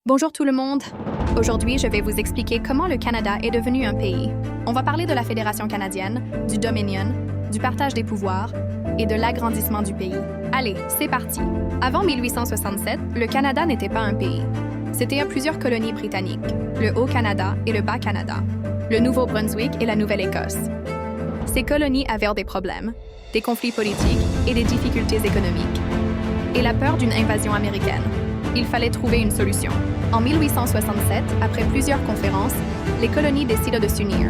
Bonjour tout le monde. Aujourd'hui, je vais vous expliquer comment le Canada est devenu un pays. On va parler de la Fédération canadienne, du Dominion, du partage des pouvoirs et de l'agrandissement du pays. Allez, c'est parti. Avant 1867, le Canada n'était pas un pays. C'était plusieurs colonies britanniques, le Haut-Canada et le Bas-Canada, le Nouveau-Brunswick et la Nouvelle-Écosse. Ces colonies avaient des problèmes, des conflits politiques et des difficultés économiques, et la peur d'une invasion américaine. Il fallait trouver une solution. En 1867, après plusieurs conférences, les colonies décident de s'unir.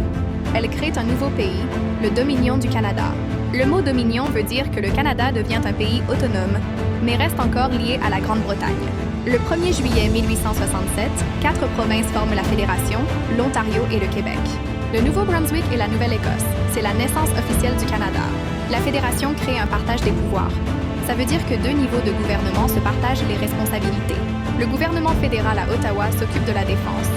Elles créent un nouveau pays, le Dominion du Canada. Le mot Dominion veut dire que le Canada devient un pays autonome, mais reste encore lié à la Grande-Bretagne. Le 1er juillet 1867, 4 provinces forment la Fédération, l'Ontario et le Québec. Le Nouveau-Brunswick et la Nouvelle-Écosse, c'est la naissance officielle du Canada. La Fédération crée un partage des pouvoirs. Ça veut dire que 2 niveaux de gouvernement se partagent les responsabilités. Le gouvernement fédéral à Ottawa s'occupe de la défense,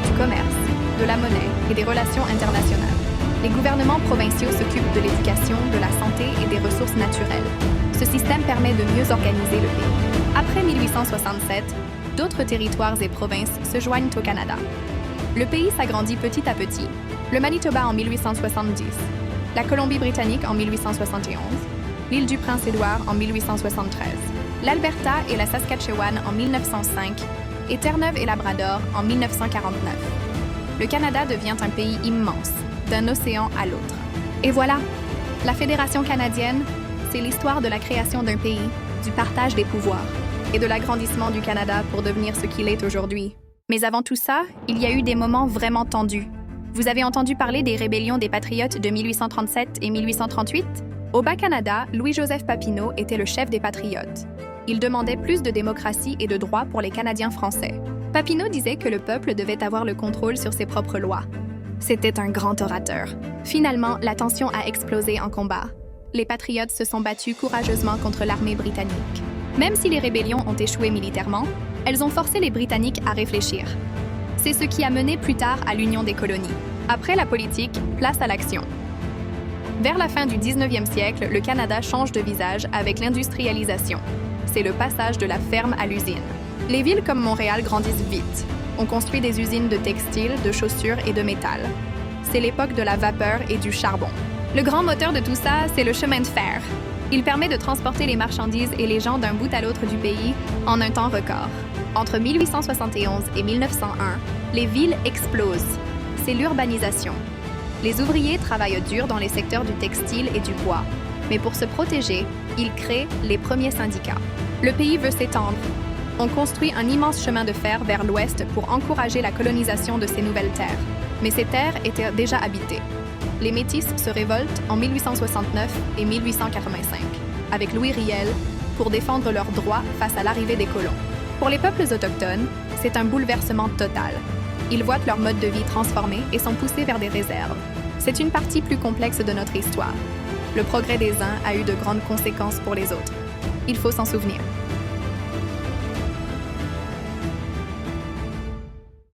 du commerce, de la monnaie et des relations internationales. Les gouvernements provinciaux s'occupent de l'éducation, de la santé et des ressources naturelles. Ce système permet de mieux organiser le pays. Après 1867, d'autres territoires et provinces se joignent au Canada. Le pays s'agrandit petit à petit. Le Manitoba en 1870, la Colombie-Britannique en 1871, l'île du Prince-Édouard en 1873, l'Alberta et la Saskatchewan en 1905 et Terre-Neuve et Labrador en 1949. Le Canada devient un pays immense, d'un océan à l'autre. Et voilà, la Fédération canadienne, c'est l'histoire de la création d'un pays, du partage des pouvoirs et de l'agrandissement du Canada pour devenir ce qu'il est aujourd'hui. Mais avant tout ça, il y a eu des moments vraiment tendus. Vous avez entendu parler des rébellions des Patriotes de 1837 et 1838? Au Bas-Canada, Louis-Joseph Papineau était le chef des Patriotes. Il demandait plus de démocratie et de droits pour les Canadiens français. Papineau disait que le peuple devait avoir le contrôle sur ses propres lois. C'était un grand orateur. Finalement, la tension a explosé en combat. Les Patriotes se sont battus courageusement contre l'armée britannique. Même si les rébellions ont échoué militairement, elles ont forcé les Britanniques à réfléchir. C'est ce qui a mené plus tard à l'union des colonies. Après la politique, place à l'action. Vers la fin du 19e siècle, le Canada change de visage avec l'industrialisation. C'est le passage de la ferme à l'usine. Les villes comme Montréal grandissent vite. On construit des usines de textiles, de chaussures et de métal. C'est l'époque de la vapeur et du charbon. Le grand moteur de tout ça, c'est le chemin de fer. Il permet de transporter les marchandises et les gens d'un bout à l'autre du pays en un temps record. Entre 1871 et 1901, les villes explosent. C'est l'urbanisation. Les ouvriers travaillent dur dans les secteurs du textile et du bois, mais pour se protéger, ils créent les premiers syndicats. Le pays veut s'étendre. On construit un immense chemin de fer vers l'ouest pour encourager la colonisation de ces nouvelles terres. Mais ces terres étaient déjà habitées. Les Métis se révoltent en 1869 et 1885, avec Louis Riel, pour défendre leurs droits face à l'arrivée des colons. Pour les peuples autochtones, c'est un bouleversement total. Ils voient leur mode de vie transformé et sont poussés vers des réserves. C'est une partie plus complexe de notre histoire. Le progrès des uns a eu de grandes conséquences pour les autres. Il faut s'en souvenir.